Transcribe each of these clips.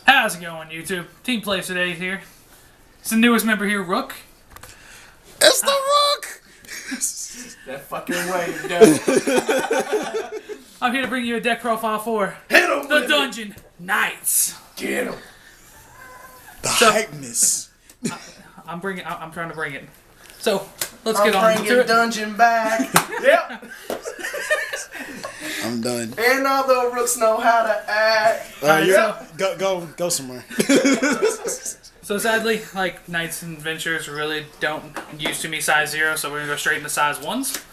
How's it going, YouTube? Team Plays Today here. It's the newest member here, Rook. It's the Rook! That fucking way, dude. I'm here to bring you a deck profile for Hit him the with Dungeon Knights. Get him. The hypeness. I'm trying to bring it. So let's get on Bring to your it. dungeon back. Yep. I'm done. And all the rooks know how to act. Yeah. Go somewhere. So sadly, like Knights and Adventures really don't use to me size 0, so we're gonna go straight into size 1s.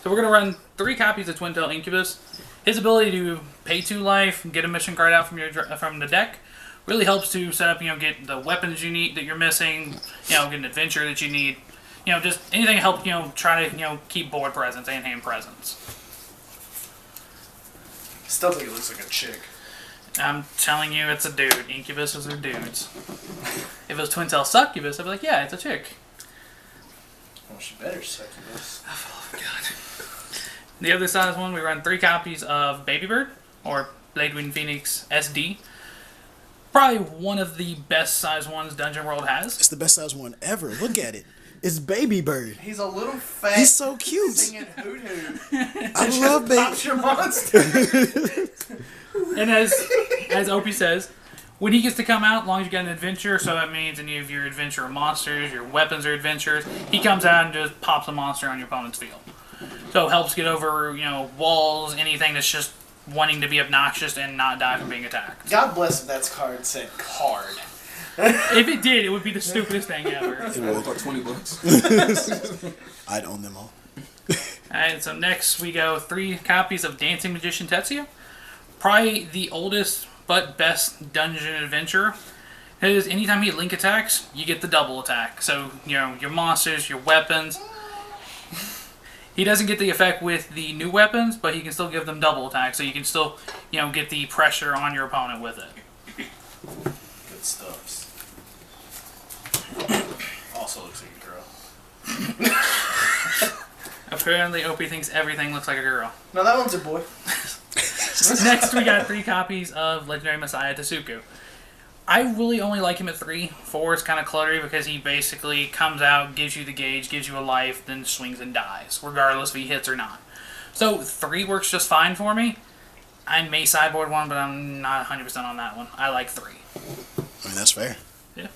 So we're gonna run 3 copies of Twin Tail Incubus. His ability to pay 2 life, get a mission card out from the deck, really helps to set up, get the weapons you need that you're missing, get an adventure that you need, just anything to help, try to, keep board presence and hand presence. Still think it looks like a chick. I'm telling you, it's a dude. Incubuses are dudes. If it was Twin Tail Succubus, I'd be like, yeah, it's a chick. Well, she better suck this. Oh, God. The other size one, we run 3 copies of Baby Bird, or Bladewing Phoenix SD. Probably one of the best size ones Dungeon World has. It's the best size one ever. Look at it. It's Baby Bird. He's a little fat. He's so cute. Singing hoot hoot. I love Baby. Pops your monster. And as Opie says, when he gets to come out, as long as you got an adventure, so that means any of your adventure monsters, your weapons or adventures, he comes out and just pops a monster on your opponent's field. So it helps get over, walls, anything that's just wanting to be obnoxious and not die from being attacked. God bless if that card said card. If it did, it would be the stupidest thing ever. It would. About $20. I'd own them all. Alright, so next we go 3 copies of Dancing Magician Tetsuya. Probably the oldest but best dungeon adventurer. Because anytime he link attacks, you get the double attack. So, your monsters, your weapons. He doesn't get the effect with the new weapons, but he can still give them double attack. So you can still, get the pressure on your opponent with it. Good stuffs. Also looks like a girl. Apparently, Opie thinks everything looks like a girl. No, that one's a boy. Next, we got 3 copies of Legendary Messiah Tasuku. I really only like him at 3. 4 is kind of cluttery because he basically comes out, gives you the gauge, gives you a life, then swings and dies, regardless if he hits or not. So 3 works just fine for me. I may sideboard 1, but I'm not 100% on that one. I like 3. I mean, that's fair. Yeah.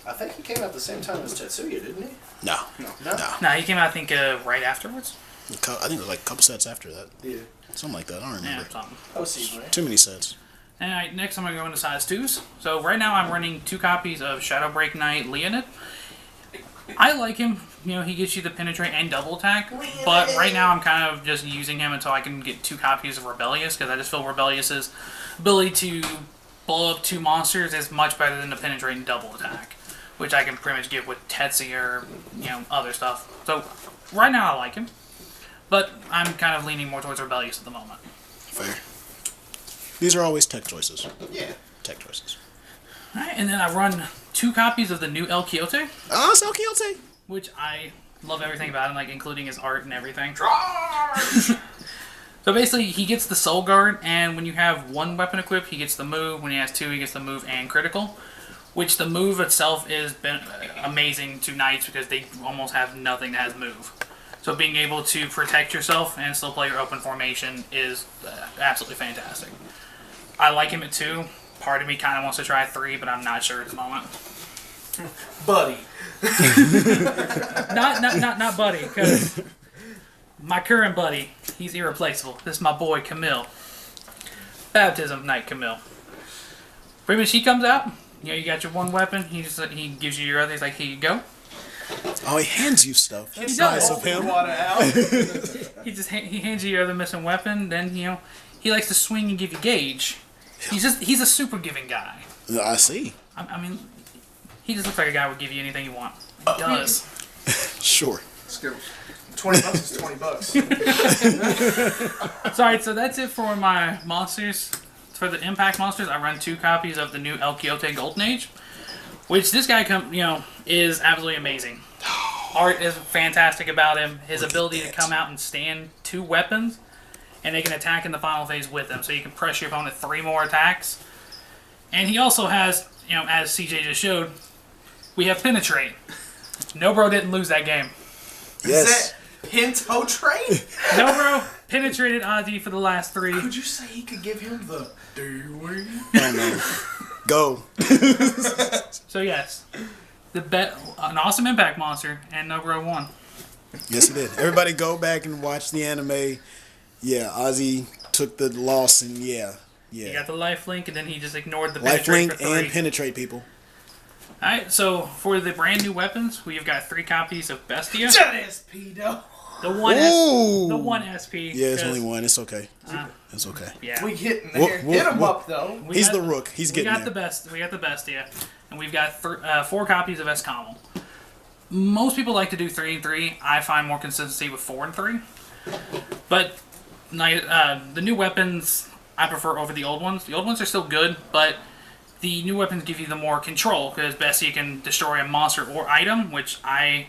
I think he came out the same time as Tetsuya, didn't he? No. No? Nah, he came out, I think, right afterwards. I think it was like a couple sets after that. Yeah. Something like that. I don't Yeah, remember. something. OC, Too many sets. Alright, next I'm going to go into size 2s. So right now I'm running 2 copies of Shadowbreak Knight Leonid. I like him. He gets you the penetrate and double attack. But right now I'm kind of just using him until I can get 2 copies of Rebellious, because I just feel Rebellious's ability to blow up 2 monsters is much better than the penetrate and double attack, which I can pretty much get with Tetsuya or other stuff. So right now I like him, but I'm kind of leaning more towards Rebellious at the moment. Fair. These are always tech choices. Yeah. Tech choices. Alright, and then I run 2 copies of the new El Quixote, Oh, it's Elkiote. which I love everything about him, like including his art and everything. So basically, he gets the Soul Guard, and when you have 1 weapon equipped, he gets the move. When he has 2, he gets the move and critical. Which the move itself is amazing to Knights because they almost have nothing that has move. So being able to protect yourself and still play your open formation is absolutely fantastic. I like him at 2. Part of me kind of wants to try 3, but I'm not sure at the moment. Buddy. Not Buddy, because my current buddy, he's irreplaceable. This is my boy Camille. Baptism Knight Camille. Pretty much he comes out, you got your 1 weapon, he gives you your other, he's like, here you go. Oh, he hands you stuff. He That's does. nice of him. Water out. He hands you your other missing weapon, then, he likes to swing and give you gauge. He's a super giving guy. I see. I mean, he just looks like a guy who would give you anything you want. He does. Sure. Let's go. $20 is $20. Sorry, so that's it for my monsters. For the Impact monsters, I run 2 copies of the new El Quixote Golden Age, which this guy is absolutely amazing. Art is fantastic about him. His ability to come out and stand 2 weapons, and they can attack in the final phase with them. So you can press your opponent 3 more attacks. And he also has, as CJ just showed, we have Penetrate. Nobro didn't lose that game. Yes. Is that Pinto Train? Nobro penetrated Ozzy for the last 3. Could you say he could give him the do-we? Oh, no. Go. So yes, an awesome Impact Monster, and Nobro won. Yes, he did. Everybody go back and watch the anime. Yeah, Ozzy took the loss, and yeah. He got the life link, and then he just ignored the Life penetrate link for 3. and penetrate people. Alright, so for the brand new weapons, we've got 3 copies of Bestia. That SP, though. The one, Ooh. the one SP. Yeah, it's 'cause, only one. It's okay. It's okay. Yeah, We getting Whoop, there. whoop, Hit him whoop. up, though. We He's got- the rook. He's we getting got there. We got the Bestia, and we've got 4 copies of Escamel. Most people like to do 3 and 3. I find more consistency with 4 and 3. But the new weapons I prefer over the old ones. The old ones are still good, but the new weapons give you the more control, because Bestia can destroy a monster or item, which I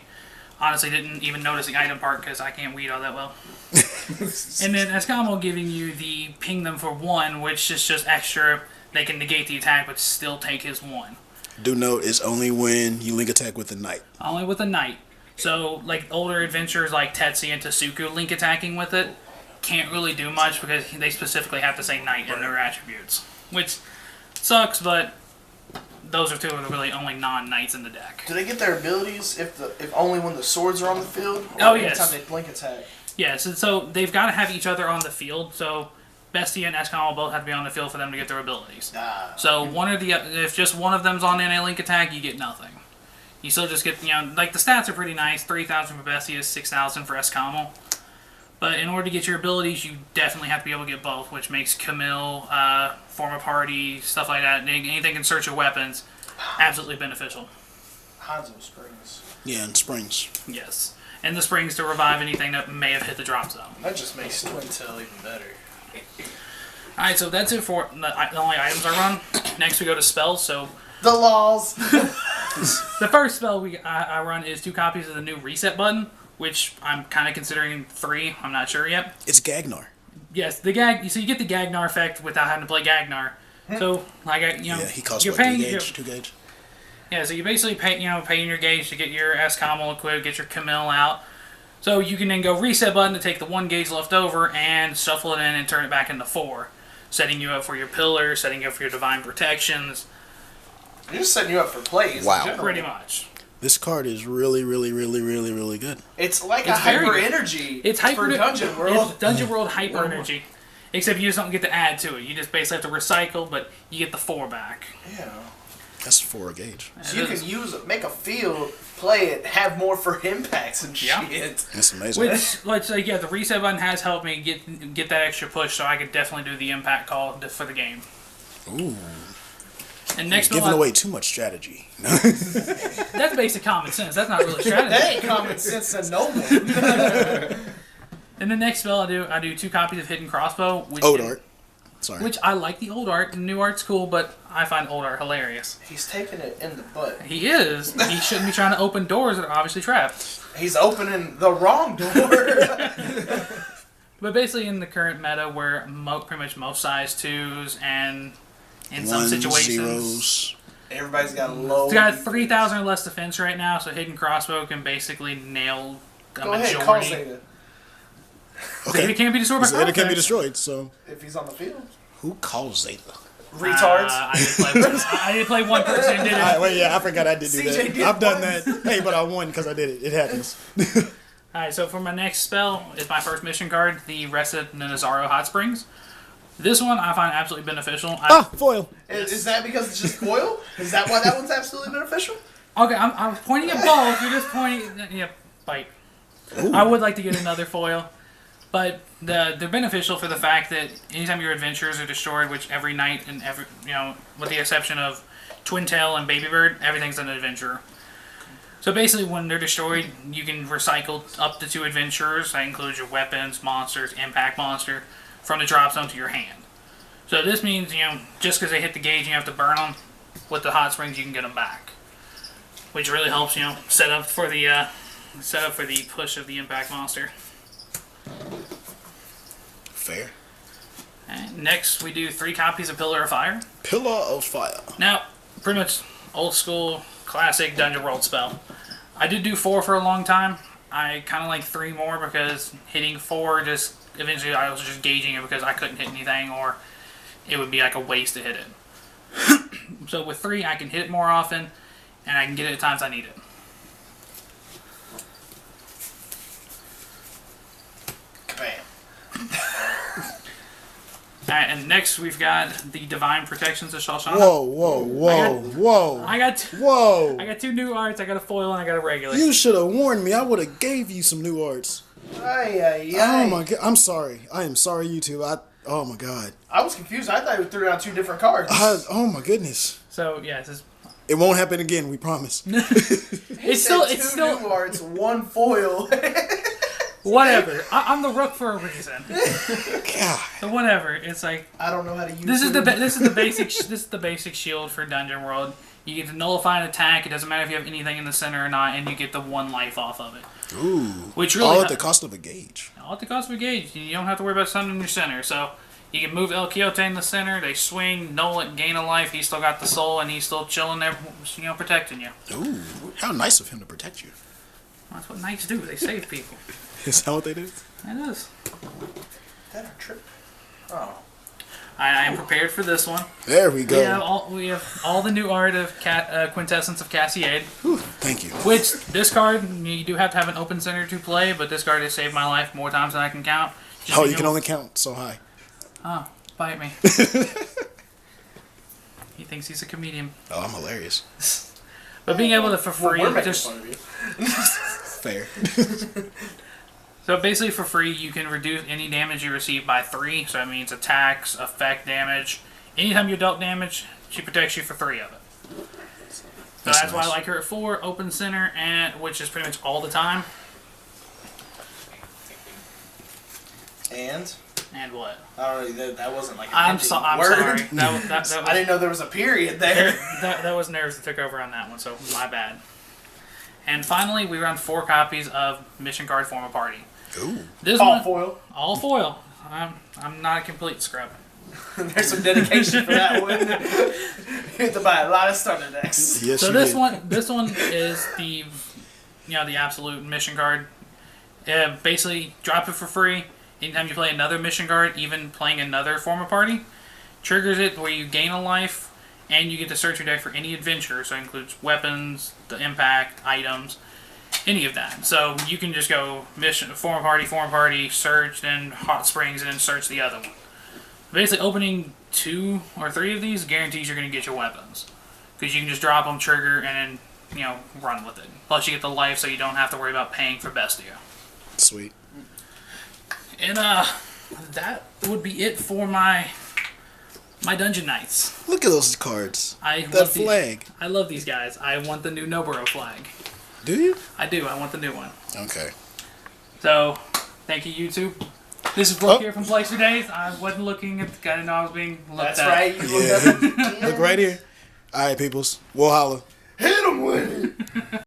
honestly didn't even notice the item part because I can't weed all that well. And then Escamel giving you the ping them for 1, which is just extra. They can negate the attack but still take his 1. Do note, it's only when you link attack with the knight. Only with a knight. So, like, older adventures like Tetsuya and Tasuku link attacking with it can't really do much because they specifically have to say knight in their attributes. Which sucks, but those are 2 of the really only non-knights in the deck. Do they get their abilities if only when the swords are on the field? Or Oh, anytime yes. they blink attack? Yes, and so they've got to have each other on the field, so Bestia and Escamel both have to be on the field for them to get their abilities. Ah. So if just one of them's on in a link attack, you get nothing. You still just get, like the stats are pretty nice. 3,000 for Bestia, 6,000 for Escamel. But in order to get your abilities, you definitely have to be able to get both, which makes Camille, form a party, stuff like that, anything in search of weapons, absolutely beneficial. Hanzo Springs. Yeah, and springs. Yes. And the springs to revive anything that may have hit the drop zone. That just makes Twin Tail even better. Alright, so that's it for the only items I run. Next we go to spells, so The laws. the first spell I run is 2 copies of the new reset button, which I'm kind of considering 3. I'm not sure yet. It's Gagnar. Yes, so you get the Gagnar effect without having to play Gagnar. So like Yeah, he costs you're what, 3 paying gauge? 2 gauge? yeah, so you basically paying your gauge to get your Escamel equipped, get your Camille out. So you can then go reset button to take the 1 gauge left over and shuffle it in and turn it back into 4, setting you up for your pillars, setting you up for your divine protections. They're just setting you up for plays. Wow. in general. Pretty much. This card is really, really, really, really, really good. It's like It's a very hyper good. energy. It's hyper for Dungeon World. It's Dungeon World hyper energy. Except you just don't get to add to it. You just basically have to recycle, but you get the 4 back. Yeah. That's 4 gauge. So you can use it, make a field, play it, have more for impacts and Yeah. shit. That's amazing. Which, like, yeah, the reset button has helped me get that extra push, so I could definitely do the impact call for the game. Ooh. And next Giving spell, away too much strategy. that's basic common sense. That's not really That strategy. ain't common sense to no one. And the next spell I do 2 copies of Hidden Crossbow, Old art. Sorry. which I like the old art. The new art's cool, but I find old art hilarious. He's taking it in the butt. He is. He shouldn't be trying to open doors that are obviously trapped. He's opening the wrong door. But basically, in the current meta, where pretty much most size 2s and in some 1s, situations, 0s. Everybody's got low. it's got 3,000 or less defense right now, so Hidden Crossbow can basically nail a Go ahead, call majority. Zeta Zeta Okay. can't be destroyed by Zeta can be Crossbow. destroyed, so if he's on the field. who calls Zeta? Retards. I did play one person who did it. Wait, yeah, I forgot I did do CJ that. did I've done once. that. Hey, but I won because I did it. It happens. Alright, so for my next spell is my first mission card, the Reset Ninazaro Hot Springs. This one I find absolutely beneficial. Foil. Is that because it's just foil? Is that why that one's absolutely beneficial? Okay, I'm pointing at both. You're just pointing. Yeah, bite. I would like to get another foil, but they're beneficial for the fact that anytime your adventures are destroyed, which every night and every with the exception of Twin Tail and Baby Bird, everything's an adventurer. So basically, when they're destroyed, you can recycle up to 2 adventurers. That includes your weapons, monsters, impact monster, from the drop zone to your hand. So this means just because they hit the gauge, you have to burn them. With the hot springs, you can get them back, which really helps set up for the push of the impact monster. Fair. And next, we do 3 copies of Pillar of Fire. Pillar of Fire. Now, pretty much old school, classic Dungeon World spell. I did do 4 for a long time. I kind of like 3 more because hitting 4 just eventually I was just gauging it because I couldn't hit anything or it would be like a waste to hit it. So with 3, I can hit it more often and I can get it at times I need it. Bam. Alright, and next we've got the Divine Protections of Shalshana. Whoa, whoa, whoa, whoa. I got Whoa. 2 new arts, I got a foil and I got a regular. You should have warned me. I would have gave you some new arts. Oh my god. I'm sorry. I am sorry, YouTube. Oh my god. I was confused. I thought you threw out 2 different cards. Oh my goodness. So yeah, this is It won't happen again, we promise. it's still two new arts, 1 foil. whatever. I'm the rook for a reason. God. So whatever. It's like I don't know how to use this is the it. this is the basic this is the basic shield for Dungeon World. You get to nullify an attack. It doesn't matter if you have anything in the center or not, and you get the 1 life off of it. Ooh. Which really All at the cost of a gauge. all at the cost of a gauge. You don't have to worry about something in your center. So you can move El Quixote in the center. They swing, null it, gain a life. He's still got the soul, and he's still chilling there, protecting you. Ooh. How nice of him to protect you. That's what knights do. They save people. Is that what they do? It is. That a trip? Oh. I am prepared for this one. There we go. We have all the new art of Quintessence of Cassiade. Whew, thank you. Which, this card, you do have to have an open center to play, but this card has saved my life more times than I can count. Just Oh, you can only count so high. Oh, bite me. He thinks he's a comedian. Oh, I'm hilarious. But being able to, for free, We're making just... fun of you. Fair. So basically for free, you can reduce any damage you receive by 3. So that means attacks, effect damage. Anytime you dealt damage, she protects you for 3 of it. So that's why I like her at 4, open center, and which is pretty much all the time. And? And what? I don't know, that wasn't like an I'm ending sorry. word. That I didn't know there was a period there. that was nerves that took over on that one, so my bad. And finally, we run 4 copies of Mission Card Form a Party. Ooh. This All one, foil. all foil. I'm not a complete scrub. There's some dedication for that one. You have to buy a lot of starter decks. Yes, So you this did. this one is the the absolute mission card. Basically, drop it for free. Anytime you play another mission card, even playing another Form a Party, triggers it where you gain a life, and you get to search your deck for any adventure. So it includes weapons, the impact, items, any of that. So you can just go Form a Party, search, then Hot Springs, and then search the other one. Basically, opening 2 or 3 of these guarantees you're going to get your weapons. Because you can just drop them, trigger, and then, run with it. Plus, you get the life, so you don't have to worry about paying for Bestia. Sweet. And, that would be it for my Dungeon Knights. Look at those cards. I That love flag. I love these guys. I want the new Noburo flag. Do you? I do. I want the new one. Okay. So, thank you, YouTube. This is Brooke here from Place for Days. I wasn't looking at the guy. I didn't know I was being looked That's at. right. You looked up Yeah. Look right here. All right, peoples. We'll holla. Hit him with it.